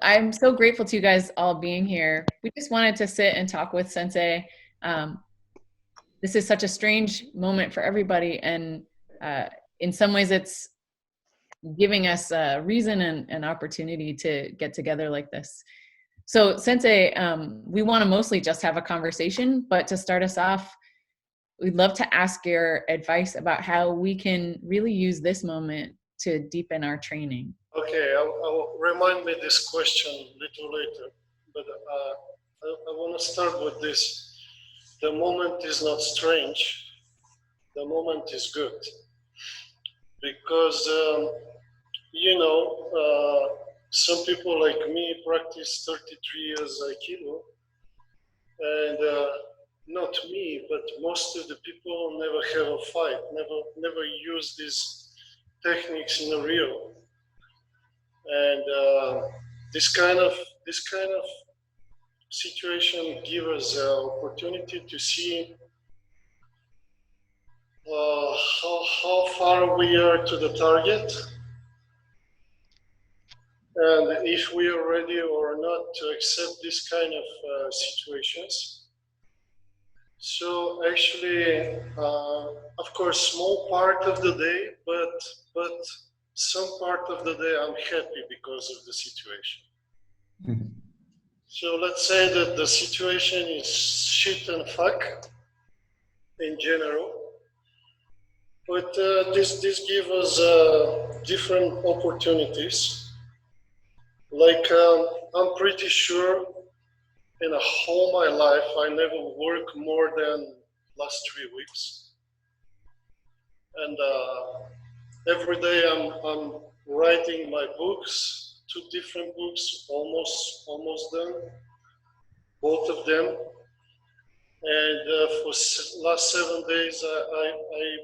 I'm so grateful to you guys all being here. We just wanted to sit and talk with Sensei. Um, this is such a strange moment for everybody, and in some ways it's giving us a reason and an opportunity to get together like this. So Sensei, we want to mostly just have a conversation, but to start us off, we'd love to ask your advice about how we can really use this moment to deepen our training. Okay, I'll remind me this question a little later, but I want to start with this. The moment is not strange, the moment is good. Because, some people like me practice 33 years Aikido, and not me, but most of the people never have a fight, never use these techniques in a real. And this kind of situation gives us an opportunity to see how far we are to the target, and if we are ready or not to accept this kind of situations. So actually, of course, small part of the day, but some part of the day I'm happy because of the situation. Mm-hmm. So let's say that the situation is shit and fuck in general, but this gives us different opportunities. Like I'm pretty sure in a whole my life I never work more than last 3 weeks, and every day I'm writing my books, 2 different books, almost done, both of them. And for last 7 days, I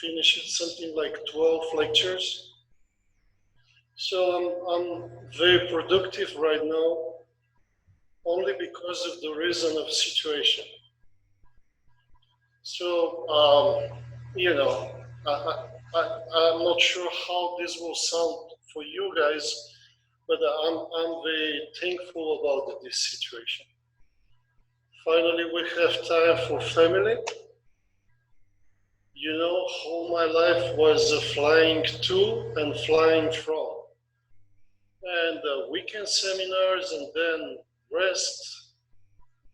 finished something like 12 lectures. So I'm very productive right now, only because of the reason of situation. So, I'm not sure how this will sound for you guys, but I'm very thankful about this situation. Finally, we have time for family. You know, all my life was flying to and flying from. And weekend seminars and then rest,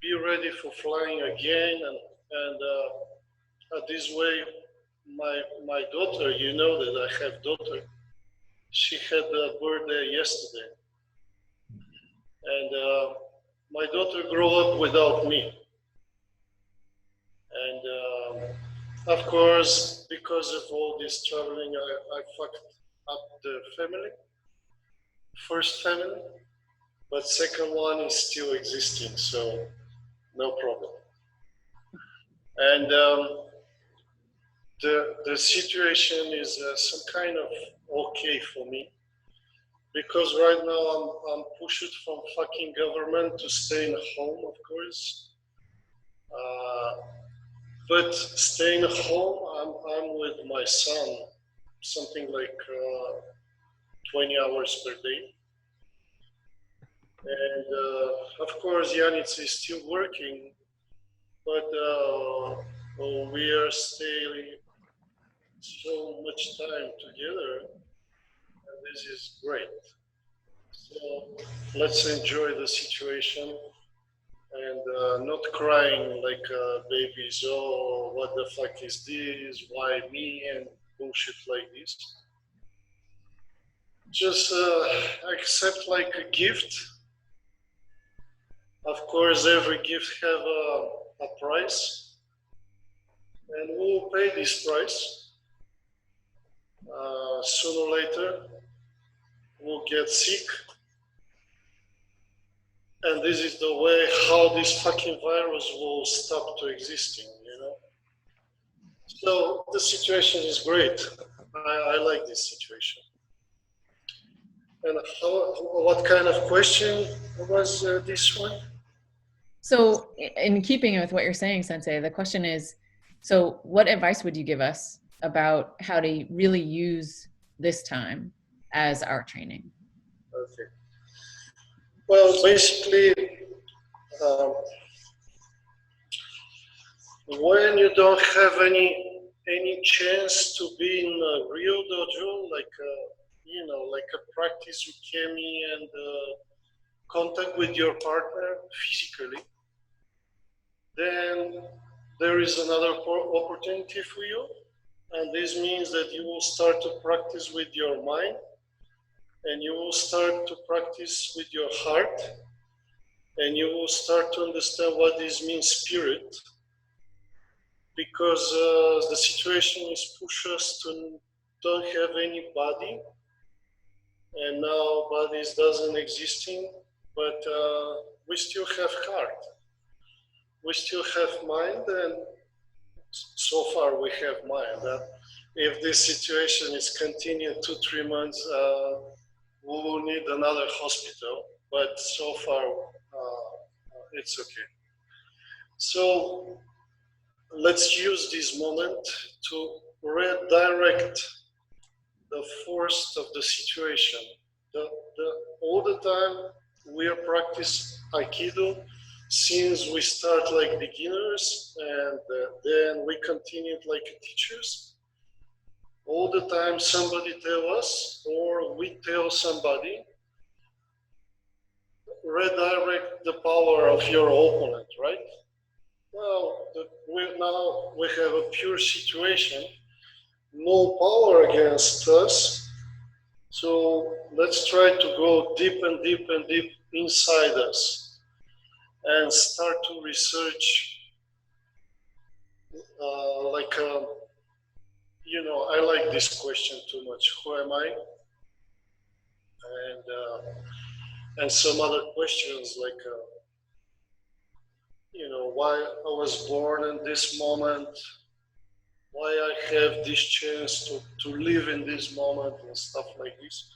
be ready for flying again. And this way, my daughter, you know that I have daughter, she had a birthday yesterday. And my daughter grew up without me. And of course, because of all this traveling, I fucked up the family. First family, but second one is still existing, so no problem. And the situation is some kind of okay for me, because right now I'm pushed from fucking government to stay in home, of course. But staying home, I'm with my son, something like 20 hours per day. And of course, Yanitz is still working, but we are staying so much time together, and this is great. So let's enjoy the situation and not crying like babies, oh, what the fuck is this, why me, and bullshit like this. Just accept like a gift. Of course, every gift have a price, and we'll pay this price. Sooner or later, we'll get sick, and this is the way how this fucking virus will stop to existing, you know? So the situation is great. I like this situation. And what kind of question was this one? So in keeping with what you're saying, Sensei, the question is, so what advice would you give us about how to really use this time as our training? Okay. Well, basically, um, when you don't have any chance to be in a real dojo, like like a practice ukemi and contact with your partner physically, then there is another opportunity for you, and this means that you will start to practice with your mind, and you will start to practice with your heart, and you will start to understand what this means spirit, because the situation is push us to don't have any body, and now bodies doesn't existing, but we still have heart, we still have mind, and so far we have mind. If this situation is continued 2-3 months, we will need another hospital, but so far it's okay. So let's use this moment to redirect the force of the situation. All the time we are practice Aikido since we start like beginners, and then we continued like teachers. All the time somebody tell us, or we tell somebody, redirect the power of your opponent, right? Well, now we have a pure situation, no power against us. So let's try to go deep and deep and deep inside us and start to research I like this question too much. Who am I? And some other questions like why I was born in this moment, why I have this chance to live in this moment and stuff like this.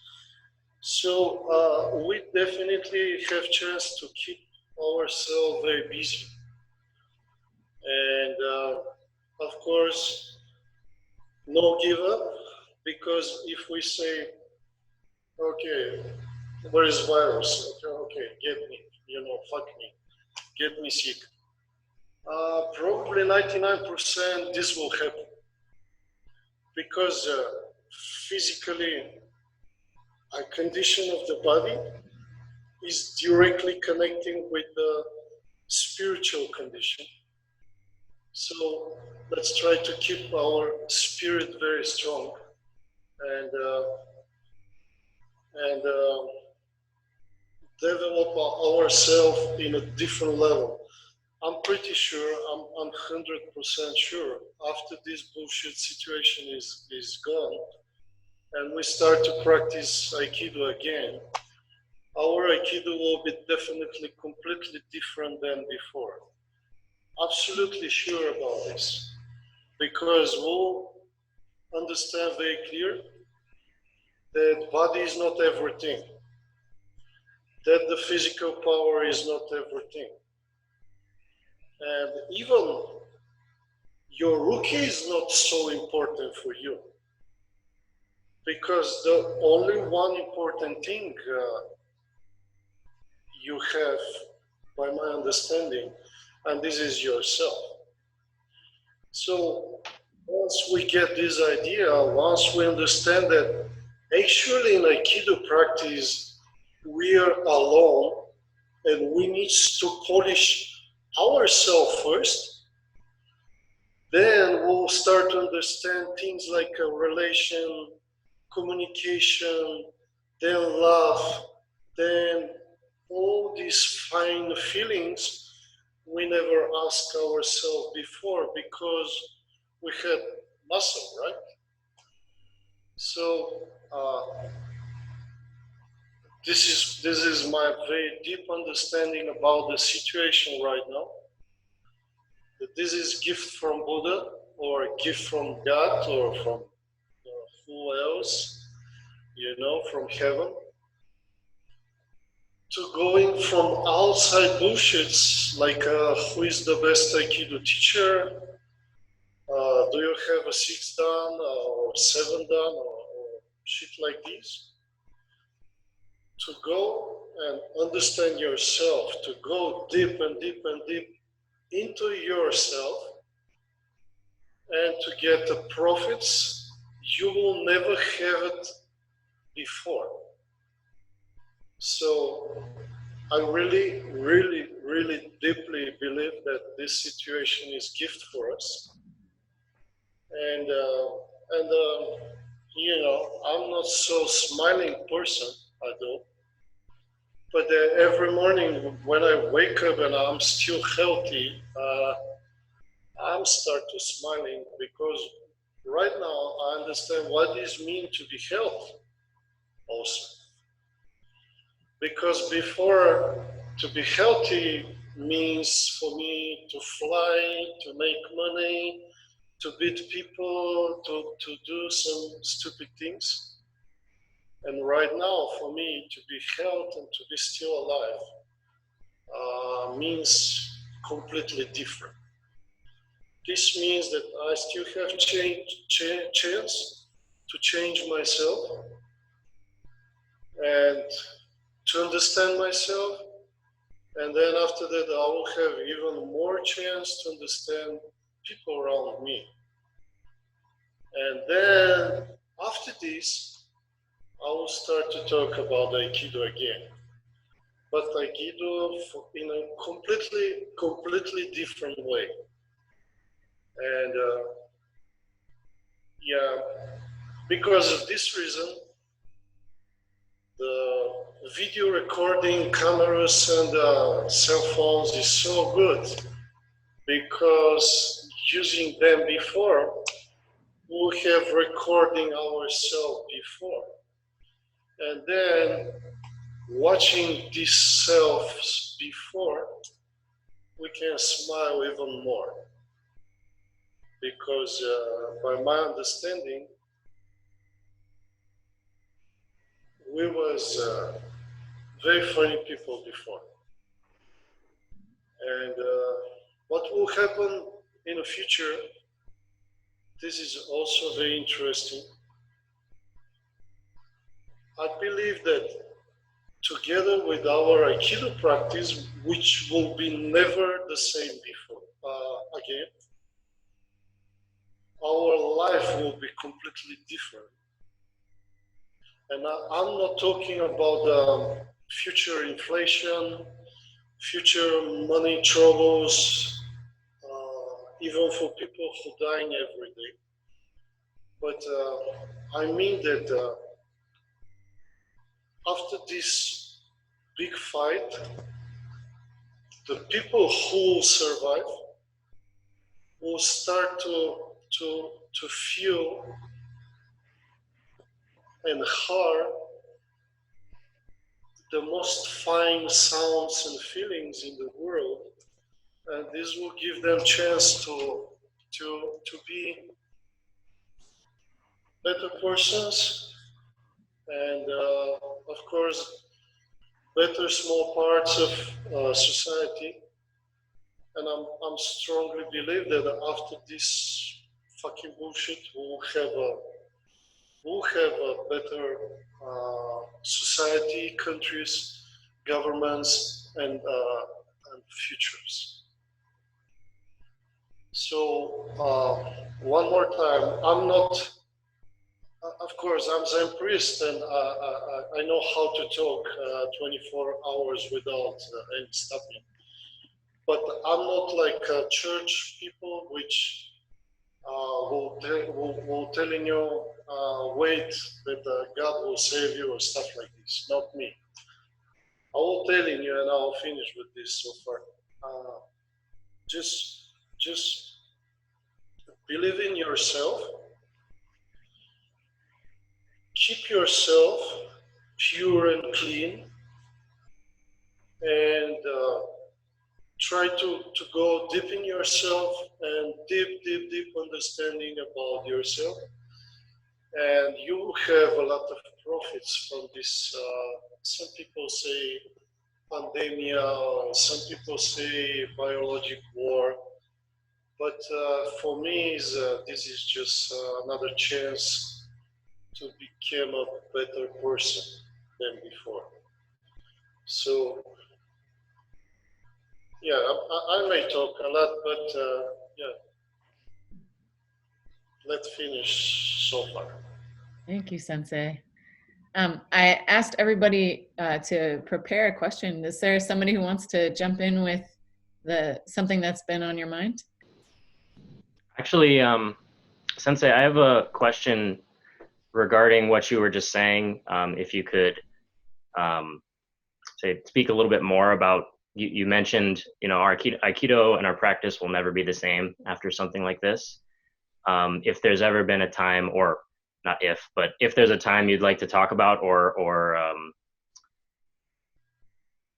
So we definitely have chance to keep ourselves very busy. And of course, no give up, because if we say, okay, where is virus? Okay, get me, fuck me, get me sick. Probably 99% this will happen, because physically a condition of the body is directly connecting with the spiritual condition. So let's try to keep our spirit very strong, and develop ourselves in a different level. I'm pretty sure, I'm 100% sure, after this bullshit situation is gone, and we start to practice Aikido again, our Aikido will be definitely completely different than before. Absolutely sure about this, because we'll understand very clear that body is not everything, that the physical power is not everything. And even your rookie is not so important for you, because the only one important thing you have, by my understanding, and this is yourself. So once we get this idea, once we understand that actually in Aikido practice, we are alone and we need to polish ourselves first, then we'll start to understand things like a relation, communication, then love, then all these fine feelings we never asked ourselves before, because we had muscle, right? So this is my very deep understanding about the situation right now. That this is gift from Buddha, or a gift from God, or from who else, from heaven. To going from outside bullshits like who is the best Aikido teacher, do you have a 6 dan or 7 dan or shit like this, to go and understand yourself, to go deep and deep and deep into yourself and to get the profits you will never have it before. So I really, really, really deeply believe that this situation is gift for us. And you know, I'm not so smiling person, I don't. But every morning when I wake up and I'm still healthy, I'm start to smiling because right now I understand what it mean to be healthy also. Because before, to be healthy means for me to fly, to make money, to beat people, to do some stupid things. And right now, for me, to be healthy and to be still alive means completely different. This means that I still have chance to change myself and to understand myself. And then after that, I will have even more chance to understand people around me. And then after this, I will start to talk about Aikido again. But Aikido in a completely different way. And yeah, because of this reason, the video recording cameras and cell phones is so good because using them before, we have recording ourselves before. And then watching these selves before, we can smile even more. Because by my understanding, we was very funny people before. And what will happen in the future, this is also very interesting. I believe that together with our Aikido practice, which will be never the same before again, our life will be completely different. And I'm not talking about future inflation, future money troubles, even for people who dying every day. But I mean that after this big fight, the people who will survive will start to feel and hear the most fine sounds and feelings in the world, and this will give them chance to be better persons, and of course better small parts of society. And I'm strongly believe that after this fucking bullshit, we'll have a better society, countries, governments, and futures. So one more time, I'm not. Of course, I'm Zen priest, and I know how to talk 24 hours without any stopping. But I'm not like church people, which will telling you, wait, that God will save you or stuff like this. Not me. I will telling you, and I'll finish with this so far. Uh, just believe in yourself. Keep yourself pure and clean, and try to go deep in yourself and deep understanding about yourself, and you will have a lot of profits from this. Some people say pandemia, some people say biologic war, but for me, this is just another chance to become a better person than before. So yeah, I may talk a lot, but yeah, let's finish so far. Thank you, Sensei. I asked everybody to prepare a question. Is there somebody who wants to jump in with something that's been on your mind? Actually, Sensei, I have a question regarding what you were just saying. If you could speak a little bit more about, you mentioned, our Aikido and our practice will never be the same after something like this. If there's ever been a time, or not if, but if there's a time you'd like to talk about, or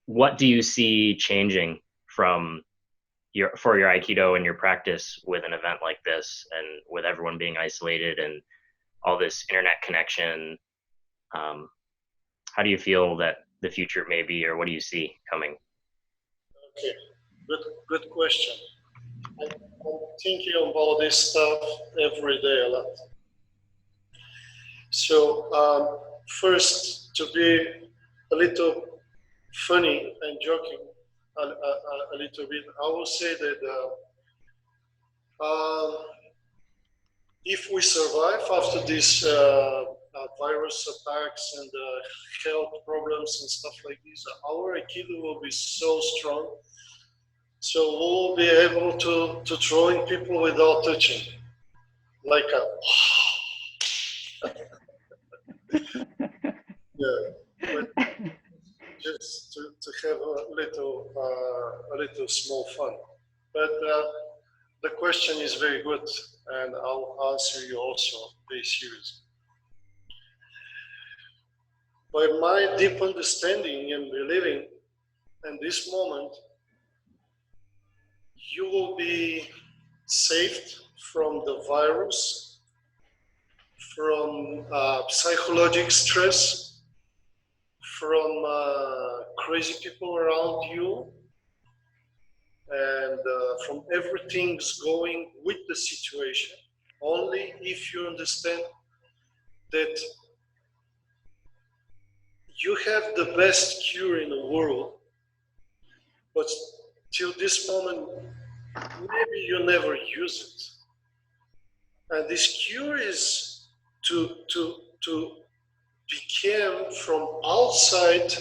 what do you see changing for your Aikido and your practice with an event like this, and with everyone being isolated and all this internet connection? How do you feel that the future may be, or what do you see coming? Okay, good question. I'm thinking about this stuff every day a lot. So first, to be a little funny and joking a little bit, I will say that if we survive after these virus attacks and health problems and stuff like this, our Aikido will be so strong. So we'll be able to throwing people without touching, like a yeah, but just to have a little small fun. But the question is very good, and I'll answer you also very seriously. By my deep understanding and believing, in this moment, you will be saved from the virus, from psychological stress, from crazy people around you, and from everything's going with the situation, only if you understand that you have the best cure in the world, but till this moment, maybe you never use it. And this cure is to become from outside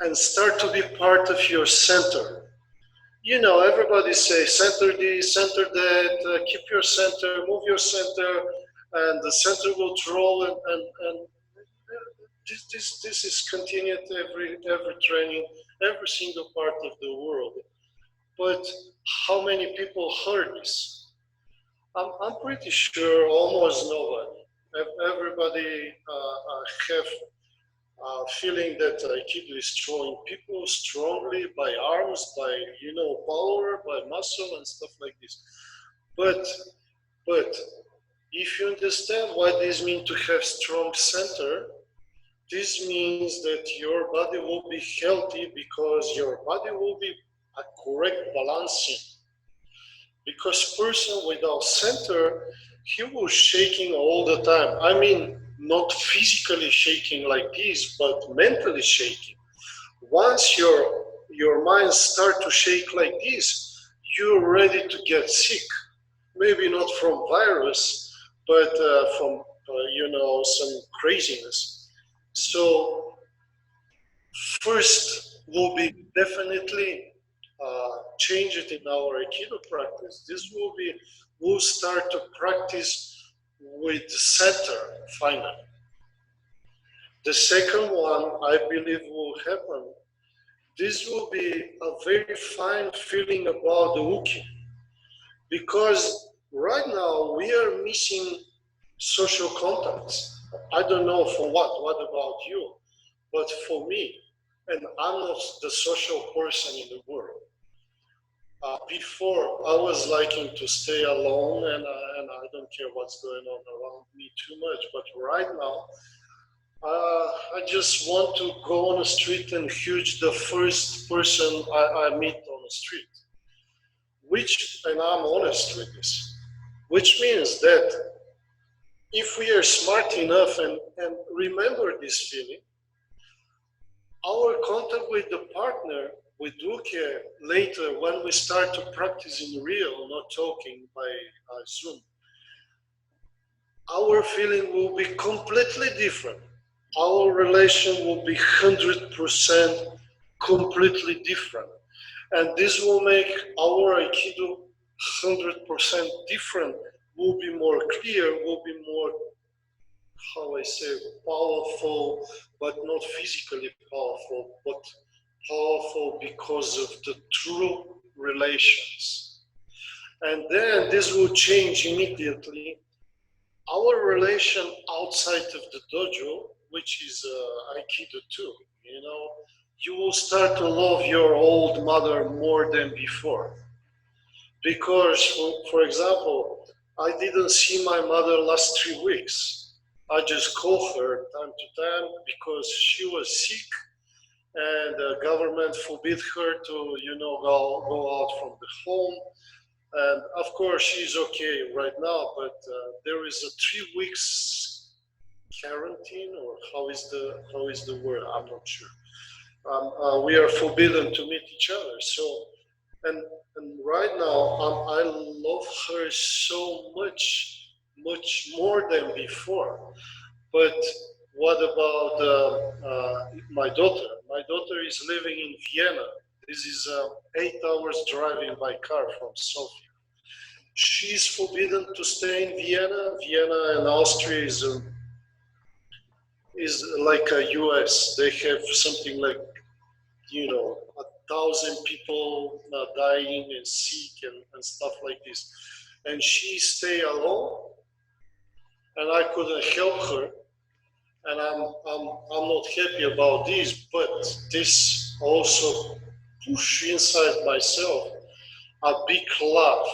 and start to be part of your center. You know, everybody says center this, center that, keep your center, move your center, and the center will draw, and this is continued every training, every single part of the world. But how many people heard this? I'm pretty sure almost nobody. Everybody have feeling that Aikido is throwing people strongly by arms, by power, by muscle and stuff like this. But if you understand what this means to have strong center, this means that your body will be healthy because your body will be a correct balancing. Because person without center, he was shaking all the time. I mean, not physically shaking like this, but mentally shaking. Once your mind start to shake like this, you're ready to get sick. Maybe not from virus, but from some craziness. So first will be definitely change it in our Aikido practice. This will be, we'll start to practice with center finally. The second one, I believe, will happen. This will be a very fine feeling about the uki, because right now we are missing social contacts. I don't know for what about you, but for me, and I'm not the social person in the world. Before, I was liking to stay alone, and I don't care what's going on around me too much. But right now, I just want to go on the street and huge the first person I meet on the street. And I'm honest with this, which means that if we are smart enough and remember this feeling, our contact with the partner, with Duque, later when we start to practice in real, not talking by Zoom, our feeling will be completely different. Our relation will be 100% completely different. And this will make our Aikido 100% different, will be more clear, will be more, how I say, powerful, but not physically powerful, but powerful because of the true relations. And then this will change immediately. Our relation outside of the dojo, which is Aikido too, you know, you will start to love your old mother more than before. Because, for example, I didn't see my mother last 3 weeks. I just called her time to time because she was sick and the government forbid her to, go out from the home. And of course, she's okay right now, but there is a 3 weeks quarantine, or how is the word? I'm not sure. We are forbidden to meet each other. So, and and right now, I love her so much, much more than before. But what about my daughter? My daughter is living in Vienna. This is 8 hours driving by car from Sofia. She's forbidden to stay in Vienna. Vienna and Austria is like a US. They have something like 1,000 people dying and sick and stuff like this. And she stay alone, and I couldn't help her. And I'm not happy about this, but this also push inside myself a big love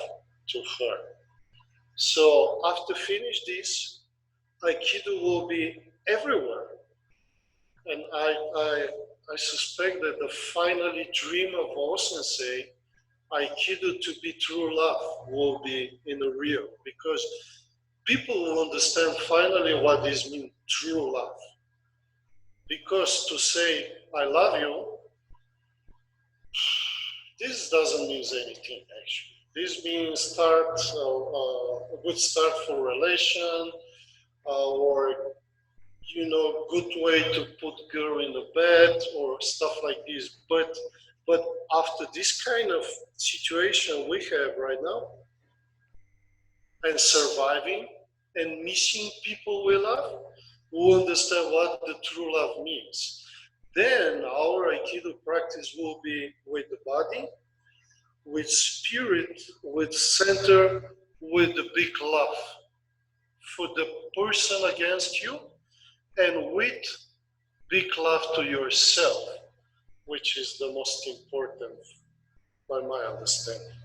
to her. So after finish this, Aikido will be everywhere. And I suspect that the finally dream of all sensei, Aikido to be true love, will be in the real. Because people will understand finally what this means, true love. Because to say, I love you, this doesn't mean anything actually. This means a good start for relation, or good way to put girl in the bed or stuff like this. But after this kind of situation we have right now, and surviving and missing people we love, we understand what the true love means. Then our Aikido practice will be with the body, with spirit, with center, with the big love for the person against you, and with big love to yourself, which is the most important by my understanding.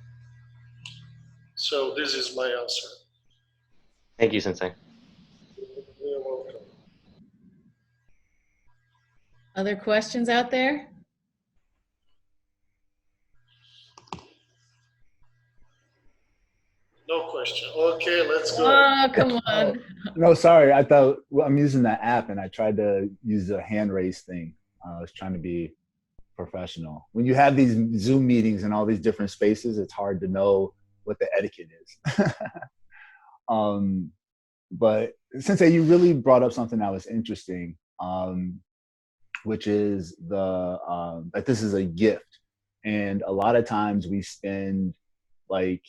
So this is my answer. Thank you, Sensei. You're welcome. Other questions out there? No question. Okay, let's go. Oh, come on. No, sorry. I thought I'm using that app and I tried to use the hand raise thing. I was trying to be professional. When you have these Zoom meetings and all these different spaces, it's hard to know what the etiquette is. But Sensei, you really brought up something that was interesting, which is that this is a gift. And a lot of times we spend like,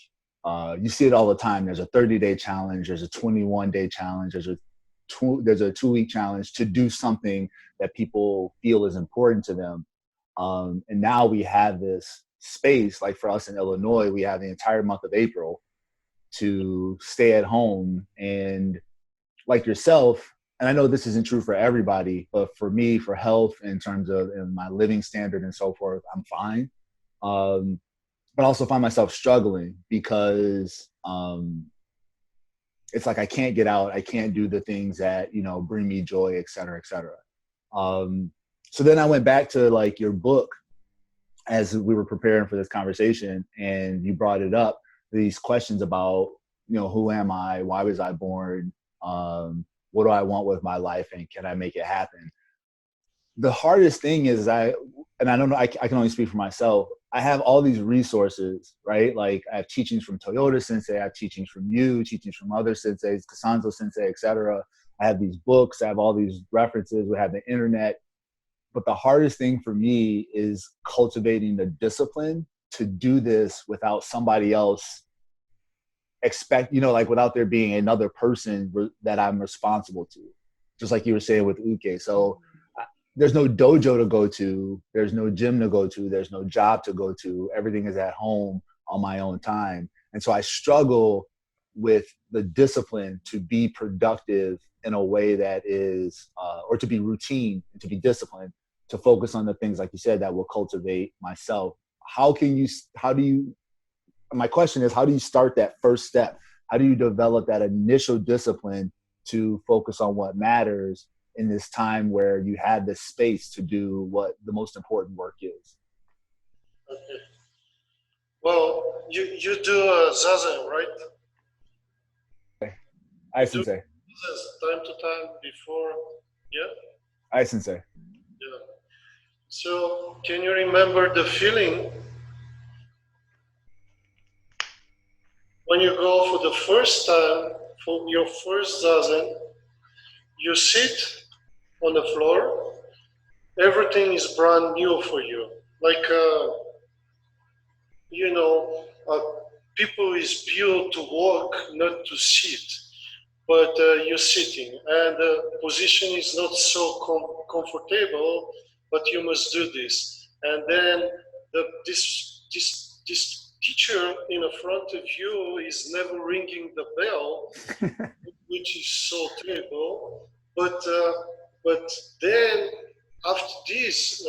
you see it all the time. There's a 30-day challenge. There's a 21-day challenge. There's a 2-week challenge to do something that people feel is important to them. And now we have this space, like for us in Illinois, we have the entire month of April to stay at home. And like yourself, and I know this isn't true for everybody, but for me, for health, in terms of my living standard and so forth, I'm fine. But I also find myself struggling because it's like I can't get out, I can't do the things that bring me joy, et cetera, et cetera. So then I went back to like your book as we were preparing for this conversation, and you brought it up, these questions about who am I, why was I born, what do I want with my life, and can I make it happen? the hardest thing is and I don't know, I can only speak for myself. I have all these resources, right? Like I have teachings from Toyota Sensei, I have teachings from you, teachings from other senseis, Kasanzo Sensei, etc. I have these books, I have all these references, we have the internet. But the hardest thing for me is cultivating the discipline to do this without somebody else like without there being another person that I'm responsible to. Just like you were saying with Uke. So there's no dojo to go to, there's no gym to go to, there's no job to go to. Everything is at home on my own time. And so I struggle with the discipline to be productive in a way that is, or to be routine, to be disciplined, to focus on the things, like you said, that will cultivate myself. My question is, how do you start that first step? How do you develop that initial discipline to focus on what matters in this time where you have the space to do what the most important work is? Okay. Well, you do zazen, right? Aye, Sensei. Time to time before, yeah? Aye, Sensei. Yeah. So, can you remember the feeling when you go for the first time, for your first zazen, you sit on the floor, everything is brand new for you. Like, people is built to walk, not to sit. But you're sitting, and the position is not so comfortable, but you must do this. And then this teacher in the front of you is never ringing the bell, which is so terrible. But then after this,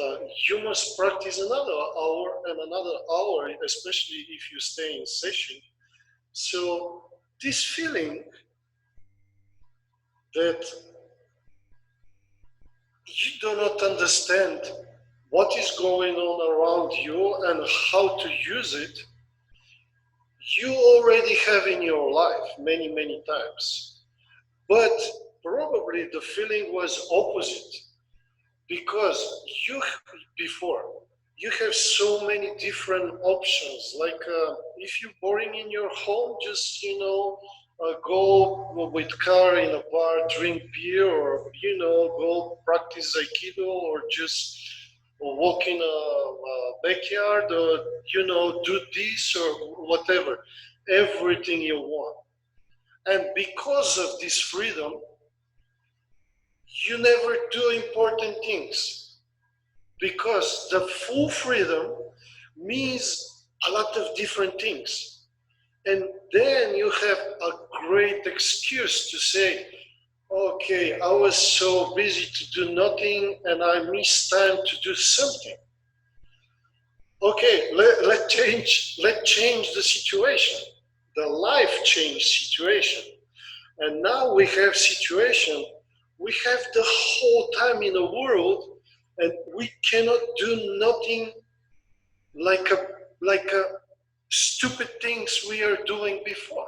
you must practice another hour and another hour, especially if you stay in session. So this feeling that you do not understand what is going on around you and how to use it, you already have in your life many, many times. But probably the feeling was opposite, because you have so many different options. Like if you're boring in your home, just go with car in a bar, drink beer, or go practice aikido, or just walk in a backyard, or do this or whatever, everything you want. And because of this freedom, you never do important things, because the full freedom means a lot of different things. And then you have a great excuse to say, okay, I was so busy to do nothing and I missed time to do something. Okay, let's change the situation, the life change situation. And now we have situation, we have the whole time in the world, and we cannot do nothing like a stupid things we are doing before.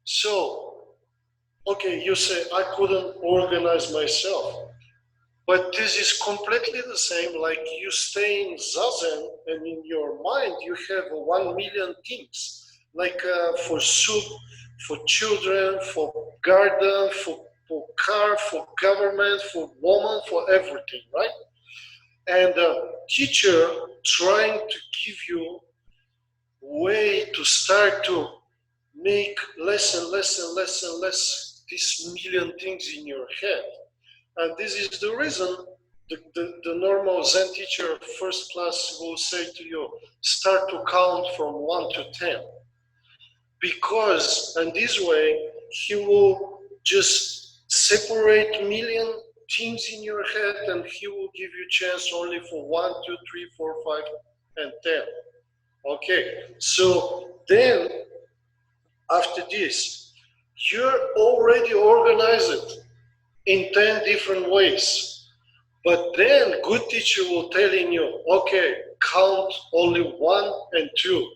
So, okay, you say I couldn't organize myself, but this is completely the same like you stay in zazen and in your mind you have 1,000,000 things, like for soup, for children, for garden, for car, for government, for woman, for everything, right? And teacher trying to give you way to start to make less and less and less and less these million things in your head. And this is the reason the normal Zen teacher first class will say to you, start to count from 1 to 10. Because in this way, he will just separate million things in your head, and he will give you chance only for 1, 2, 3, 4, 5, and 10. Okay, so then after this, you're already organized in 10 different ways. But then good teacher will telling you, okay, count only 1 and 2,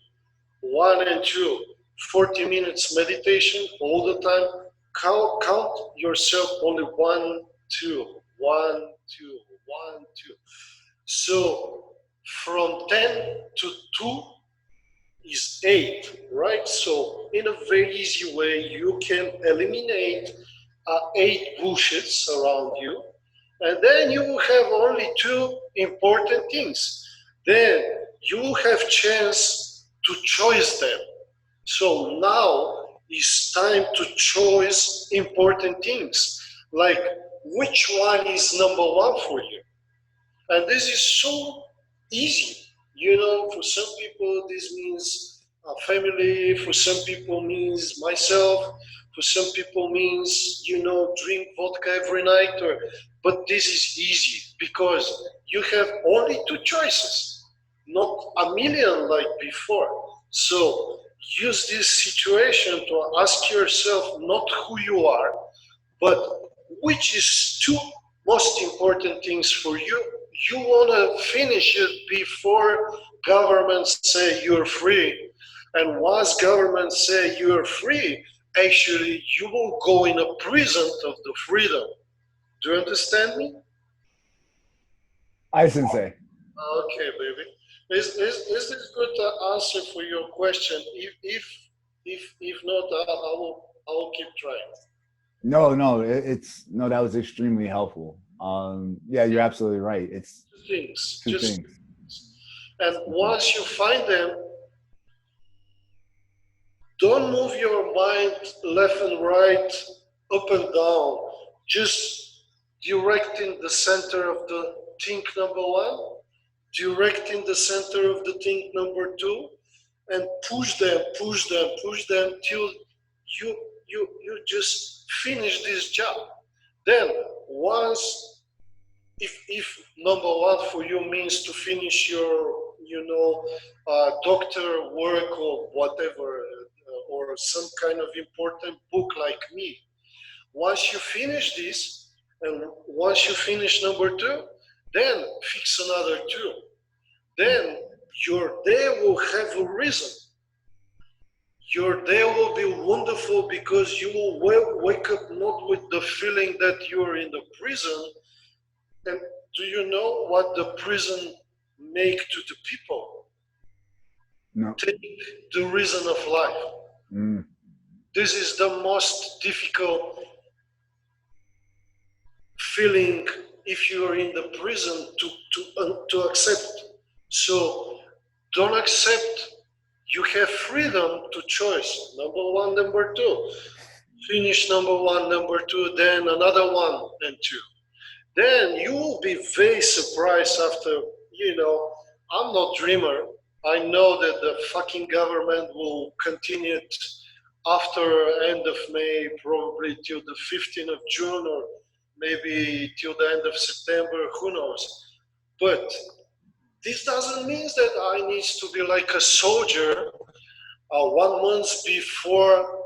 1 and 2, 40 minutes meditation all the time. Count yourself only 1, 2, 1, 2, 1, 2. So from 10 to 2 is 8, right? So in a very easy way, you can eliminate 8 bushes around you, and then you will have only 2 important things. Then you will have chance to choose them. So now is time to choose important things, like which one is number one for you. And this is so easy. You know, for some people, this means family. For some people, means myself. For some people, means drink vodka every night. But this is easy because you have only 2 choices, not a million like before. So use this situation to ask yourself not who you are, but which is 2 most important things for you. You want to finish it before governments say you're free. And once governments say you're free, actually you will go in a prison of the freedom. Do you understand me? I Sensei. Okay, baby. Is this good answer for your question? If not, I will keep trying. No, no. That was extremely helpful. Yeah, you're absolutely right. It's Two things. two Just things. and once you find them, don't move your mind left and right, up and down. Just directing the center of the thing number one, directing the center of the thing number two, and push them, push them, push them till you just finish this job. Then once, if number one for you means to finish your doctor work or whatever, or some kind of important book like me, once you finish this, and once you finish number two, then fix another two. Then your day will have a reason. Your day will be wonderful because you will wake up not with the feeling that you're in the prison. And do you know what the prison make to the people? No. Take the reason of life. Mm. This is the most difficult feeling if you are in the prison to accept. So don't accept. You have freedom to choose. Number one, number two. Finish number one, number two, then another one and two. Then you will be very surprised after, I'm not dreamer. I know that the fucking government will continue it after end of May, probably till the 15th of June, or maybe till the end of September, who knows. But this doesn't mean that I need to be like a soldier 1 month before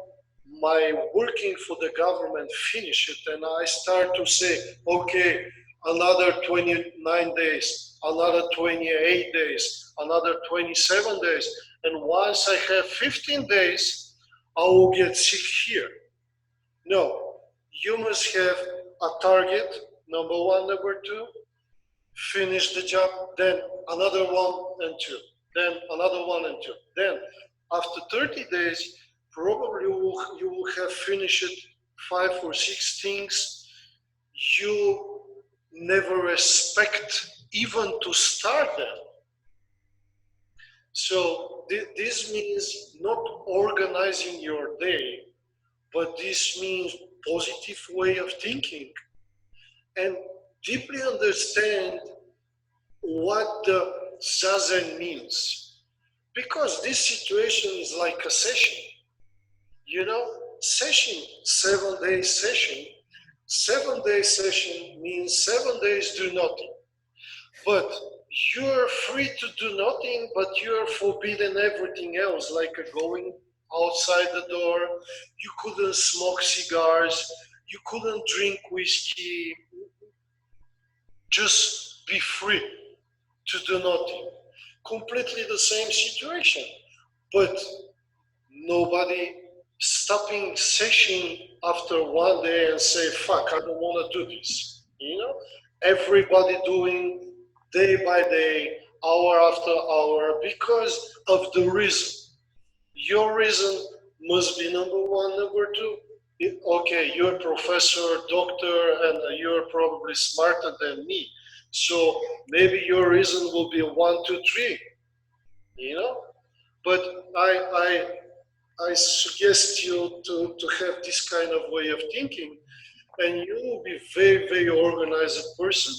my working for the government finish it, and I start to say, okay, another 29 days, another 28 days, another 27 days, and once I have 15 days, I will get sick here. No, you must have a target, number one, number two, finish the job, then another one and two, then another one and two. Then after 30 days, probably you will have finished 5 or 6 things you never expect even to start them. So this means not organizing your day, but this means positive way of thinking and deeply understand what the zazen means. Because this situation is like a session. Session, 7 day session. 7 day session means 7 days do nothing. But you're free to do nothing, but you're forbidden everything else, like going outside the door. You couldn't smoke cigars. You couldn't drink whiskey. Just be free to do nothing. Completely the same situation. But nobody stopping session after 1 day and say, fuck, I don't want to do this. You know, everybody doing day by day, hour after hour, because of the reason. Your reason must be number one, number two. Okay, you're a professor, doctor, and you're probably smarter than me. So maybe your reason will be one, two, three. You know, but I suggest you to have this kind of way of thinking, and you will be very, very organized person,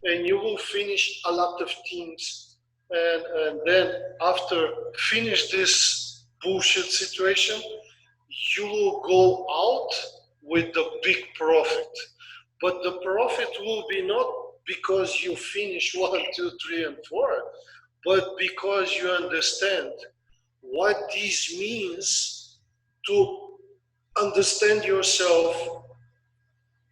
and you will finish a lot of things, and then after finish this bullshit situation, you will go out with the big profit. But the profit will be not because you finish one, two, three, and four, but because you understand what this means to understand yourself,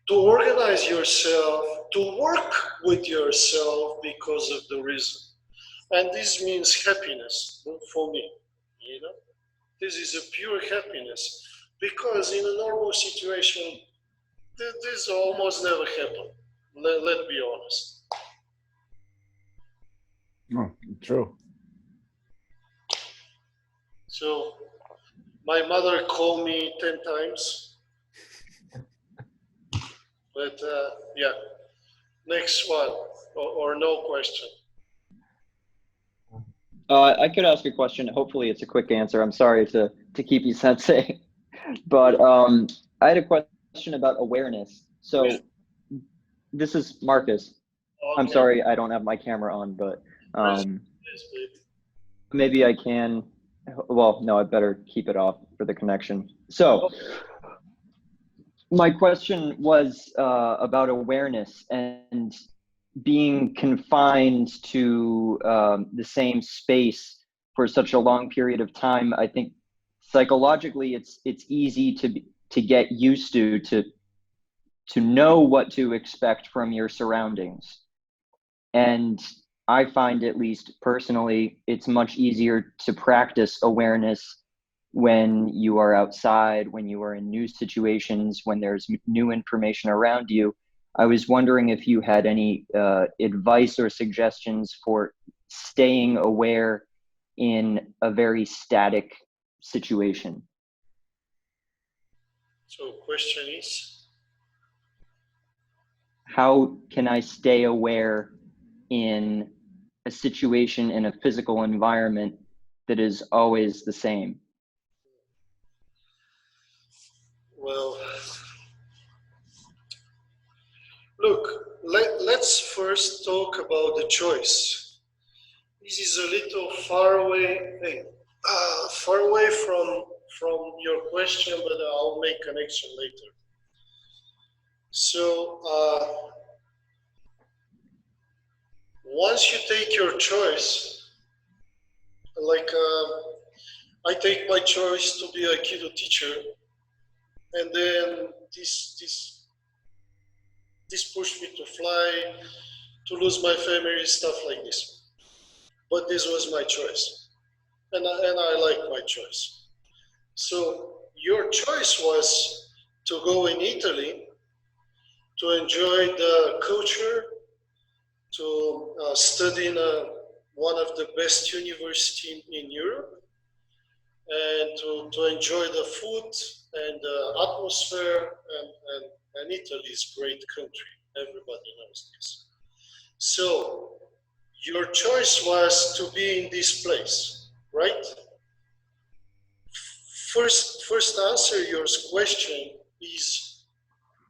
to organize yourself, to work with yourself because of the reason. And this means happiness for me, you know. This is a pure happiness because in a normal situation, this almost never happen. Let's be honest. Oh, true. So my mother called me 10 times, but yeah, next one, or no question. I could ask a question. Hopefully it's a quick answer. I'm sorry to keep you, Sensei. But I had a question about awareness. So this is Marcus. I'm Okay. sorry I don't have my camera on, but Yes, baby. maybe I can. Well, no, I better keep it off for the connection. So my question was about awareness and being confined to the same space for such a long period of time. I think psychologically it's easy to get used to know what to expect from your surroundings. And I find, at least personally, it's much easier to practice awareness when you are outside, when you are in new situations, when there's new information around you. I was wondering if you had any advice or suggestions for staying aware in a very static situation. So question is? How can I stay aware in a situation, in a physical environment that is always the same? Well, look, let's first talk about the choice. This is a little far away, far away from your question, but I'll make connection later. So once you take your choice, like I take my choice to be a Aikido teacher, and then this pushed me to fly, to lose my family, stuff like this. But this was my choice, and I like my choice. So your choice was to go in Italy, to enjoy the culture, to study in one of the best universities in Europe, and to enjoy the food and the atmosphere, and Italy is a great country. Everybody knows this. So your choice was to be in this place, right? First answer your question is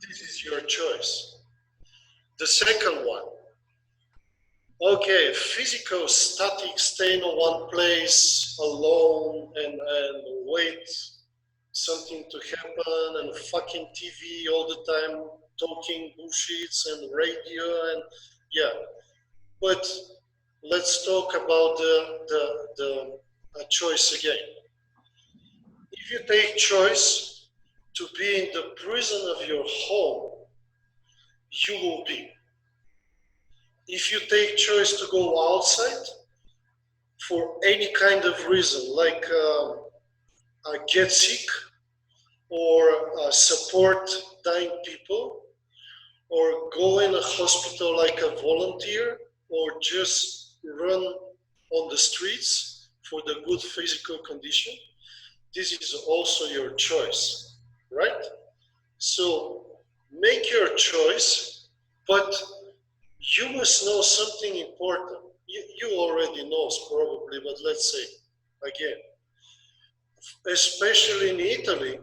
this is your choice. The second one, okay, physical, static, staying in one place alone and wait something to happen and fucking TV all the time, talking bullshits and radio and yeah. But let's talk about the choice again. If you take choice to be in the prison of your home, you will be. If you take choice to go outside for any kind of reason, like get sick or support dying people, or go in a hospital like a volunteer, or just run on the streets for the good physical condition. This is also your choice, right? So make your choice, but you must know something important. You already know probably, but let's say again, especially in Italy,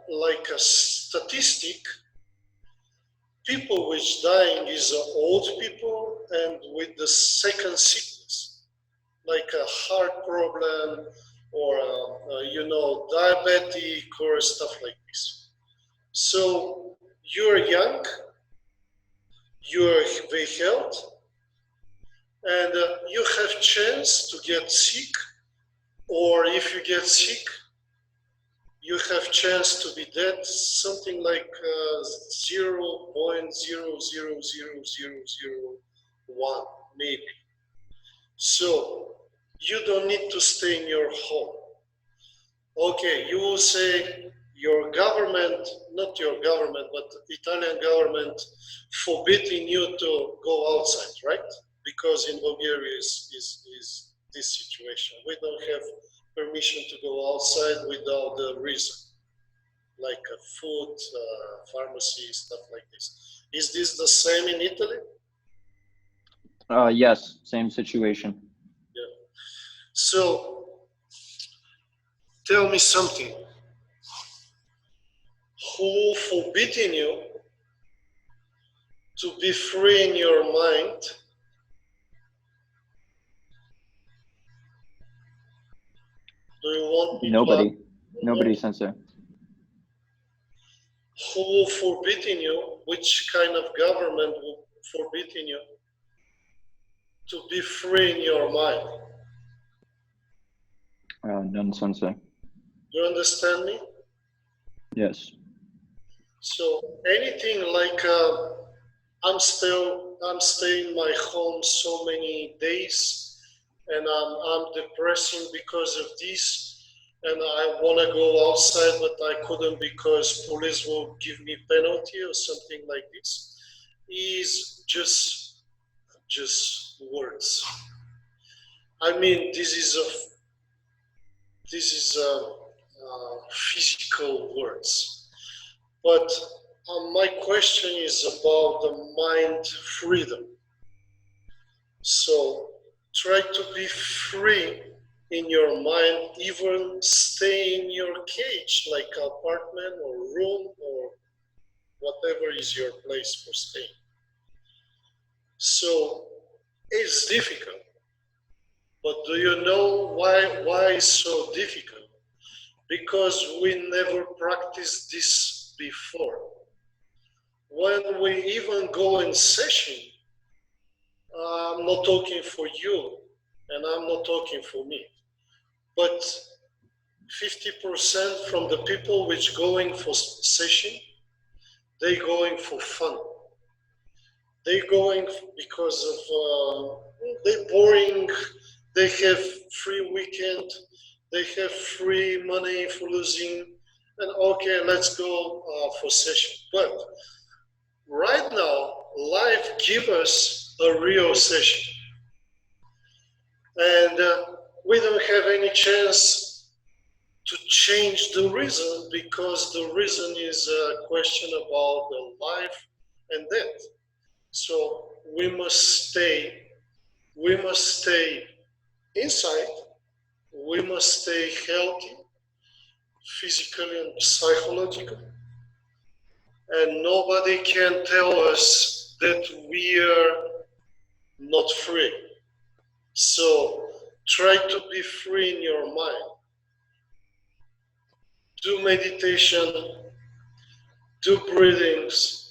like a statistic, people which dying is old people and with the second sickness, like a heart problem or diabetic or stuff like this. So you're young, you're very healthy, and you have chance to get sick, or if you get sick, you have chance to be dead, something like 0.0000001 maybe. So you don't need to stay in your home. Okay, you will say your government, not your government, but Italian government forbidding you to go outside, right? Because in Bulgaria is this situation. We don't have permission to go outside without the reason, like a food, pharmacy, stuff like this. Is this the same in Italy? Yes, same situation. Yeah. So tell me something. Who forbidden you to be free in your mind? Do you want me Nobody. to Nobody, Sensei. Who forbidden you? Which kind of government will forbidden you to be free in your mind? None, Sensei. You understand me? Yes. So anything like I'm staying in my home so many days, and I'm depressing because of this, and I want to go outside, but I couldn't because police will give me penalty or something like this. Is just words. I mean, this is physical words. But my question is about the mind freedom. So try to be free in your mind, even stay in your cage, like apartment or room or whatever is your place for staying. So it's difficult. But do you know why it's so difficult? Because we never practiced this before. When we even go in session, I'm not talking for you, and I'm not talking for me, but 50% from the people which going for session, they going for fun. They going because of they boring. They have free weekend. They have free money for losing, and okay, let's go for session. But right now, life gives us a real session, and we don't have any chance to change the reason, because the reason is a question about the life and death. So we must stay inside, we must stay healthy, physically and psychologically, and nobody can tell us that we are not free. So try to be free in your mind. Do meditation, do breathings.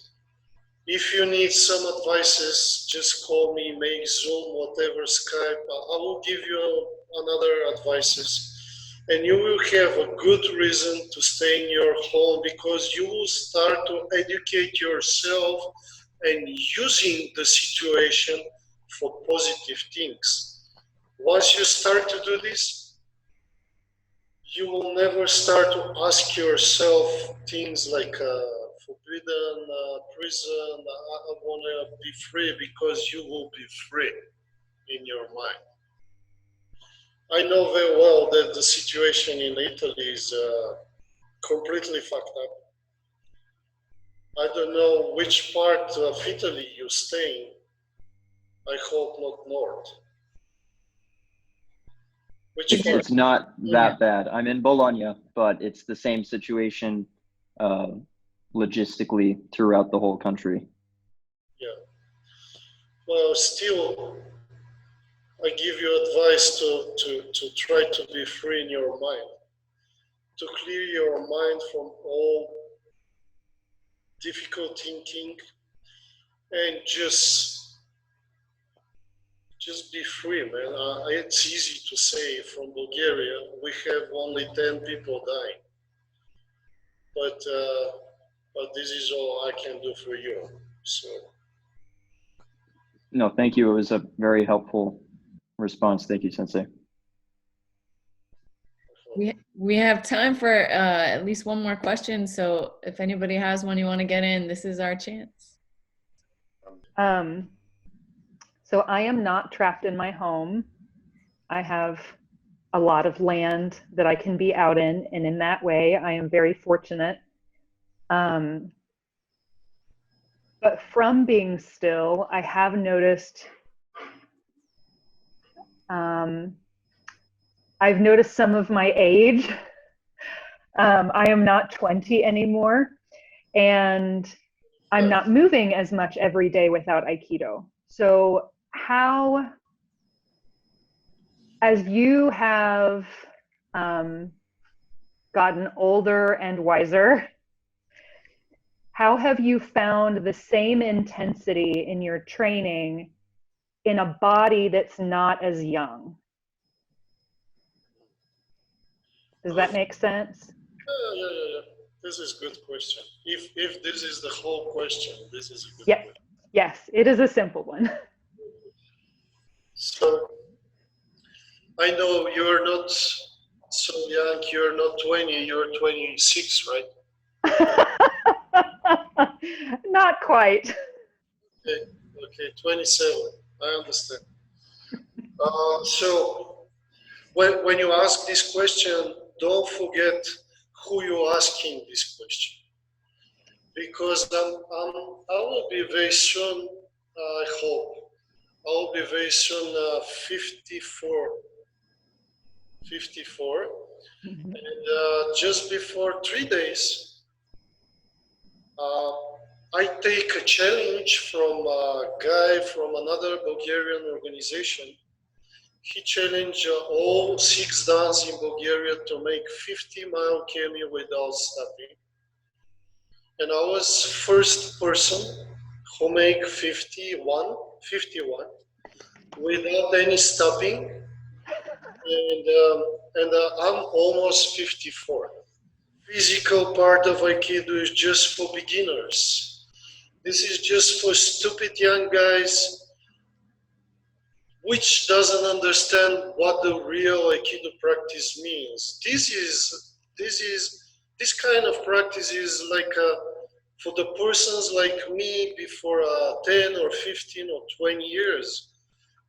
If you need some advices, just call me, make Zoom, whatever, Skype. I will give you another advices. And you will have a good reason to stay in your home, because you will start to educate yourself and using the situation for positive things. Once you start to do this, you will never start to ask yourself things like, for forbidden prison. I want to be free because you will be free in your mind. I know very well that the situation in Italy is completely fucked up. I don't know which part of Italy you stay in. I hope not north. Which part? It's not that bad. I'm in Bologna, but it's the same situation logistically throughout the whole country. Yeah. Well, still, I give you advice to try to be free in your mind, to clear your mind from all difficult thinking, and just be free, man. It's easy to say from Bulgaria, we have only 10 people dying, but this is all I can do for you. So. No, thank you. It was a very helpful response. Thank you, Sensei. We have time for at least one more question. So if anybody has one you want to get in, this is our chance. So I am not trapped in my home. I have a lot of land that I can be out in, and in that way, I am very fortunate. But from being still, I have noticed, I've noticed some of my age. I am not 20 anymore, and I'm not moving as much every day without Aikido. So how, as you have gotten older and wiser, how have you found the same intensity in your training in a body that's not as young? Does that make sense? Yeah. This is a good question. If this is the whole question, this is a good question. Yes, it is a simple one. So, I know you're not so young, you're not 20, you're 26, right? Not quite. Okay, 27, I understand. So, when you ask this question, don't forget who you're asking this question. Because I will be very soon, I hope, I will be very soon 54. Mm-hmm. And just before 3 days, I take a challenge from a guy from another Bulgarian organization. He challenged all 6 dans in Bulgaria to make 50-mile kemi without stopping. And I was first person who make 51 without any stopping. And I'm almost 54. Physical part of Aikido is just for beginners. This is just for stupid young guys which doesn't understand what the real Aikido practice means. This kind of practice is like for the persons like me before 10 or 15 or 20 years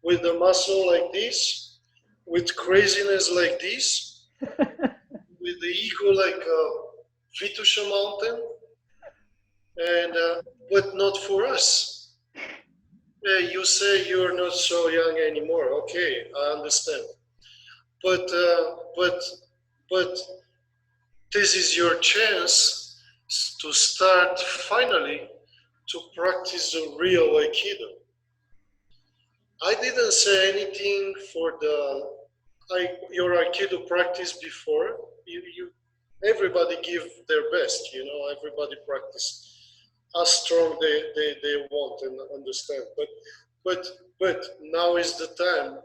with the muscle like this, with craziness like this, with the ego like Vitusha mountain, and but not for us. You say you're not so young anymore. Okay, I understand. But this is your chance to start finally to practice the real Aikido. I didn't say anything for your Aikido practice before. Everybody give their best, everybody practice as strong they want and understand. But now is the time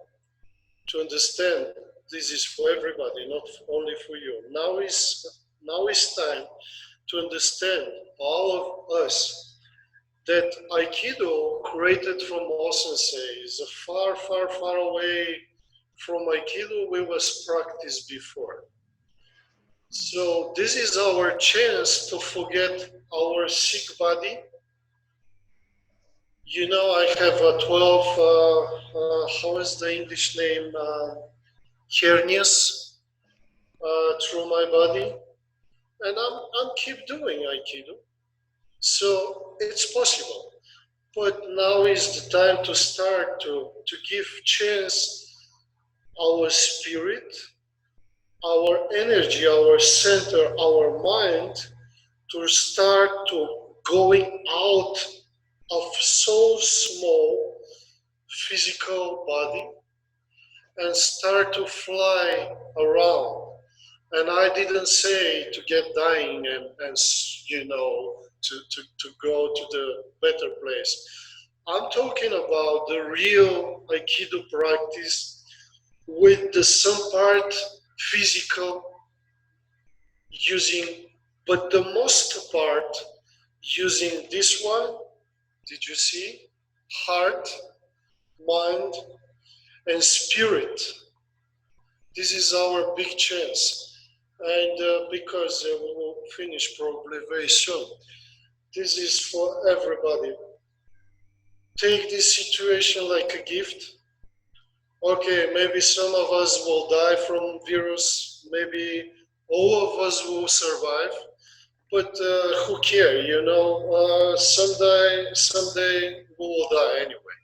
to understand this is for everybody, not only for you. Now is time to understand, all of us, that Aikido created from O-sensei is far, far, far away from Aikido we was practiced before. So this is our chance to forget our sick body. You know, I have a 12, how is the English name? Hernias through my body. And I'm keep doing Aikido. So it's possible. But now is the time to start to give chance our spirit, our energy, our center, our mind to start to going out of so small physical body and start to fly around. And I didn't say to get dying and you know to go to the better place. I'm talking about the real Aikido practice with the some part physical using, but the most part using this one. Did you see? Heart, mind, and spirit. This is our big chance. And because we will finish probably very soon, this is for everybody. Take this situation like a gift. Okay, maybe some of us will die from virus, maybe all of us will survive, but who cares, you know, someday we will die anyway.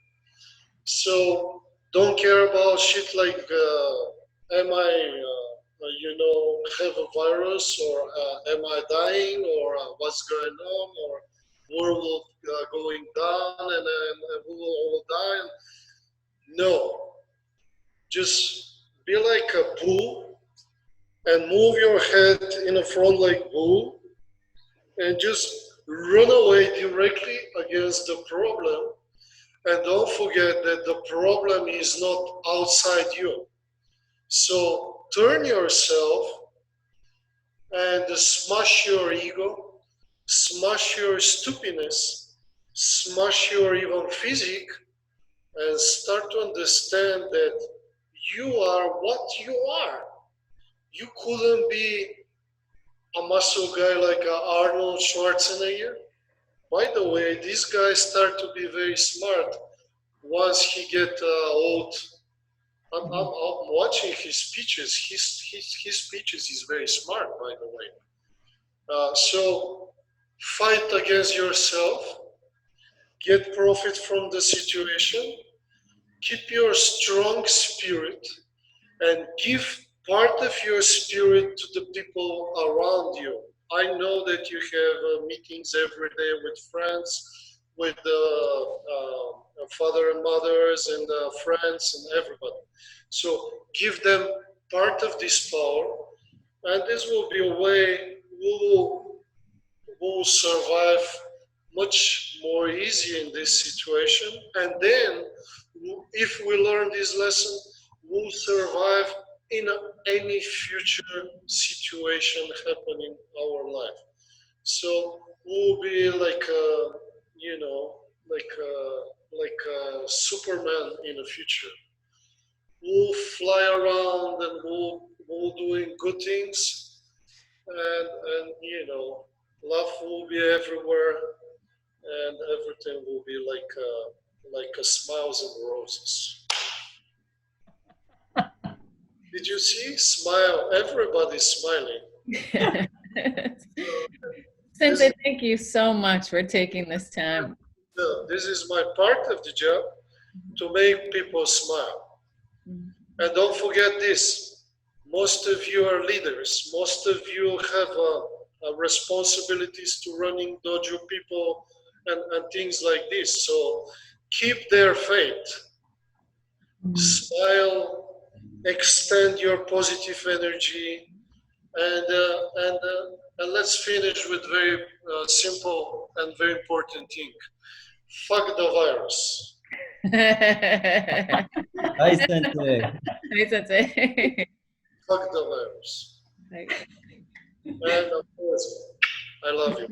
So don't care about shit like, am I, you know, have a virus or am I dying or what's going on or world going down and we will all die. No, just be like a bull and move your head in the front like bull and just run away directly against the problem. And don't forget that the problem is not outside you. So turn yourself and smash your ego, smash your stupidness, smash your even physique, and start to understand that you are what you are. You couldn't be a muscle guy like Arnold Schwarzenegger. By the way, this guy start to be very smart once he get old. I'm watching his speeches. His speeches is very smart, by the way. So fight against yourself, get profit from the situation, keep your strong spirit, and give part of your spirit to the people around you. I know that you have meetings every day with friends, with father and mothers and friends and everybody. So give them part of this power, and this will be a way we will survive much more easy in this situation. And then, if we learn this lesson, we'll survive in any future situation happening in our life. So we'll be like a, you know, like a Superman in the future. We'll fly around and we'll doing good things, and you know, love will be everywhere, and everything will be like a smiles and roses. Did you see? Smile. Everybody's smiling. Sensei, thank you so much for taking this time. This is my part of the job, to make people smile. And don't forget this. Most of you are leaders. Most of you have responsibilities to running dojo people and things like this. So keep their faith. Smile, extend your positive energy, and let's finish with very simple and very important thing. Fuck the virus. Hi, Sensei. Hi, Sensei. Fuck the virus. And of course, I love you.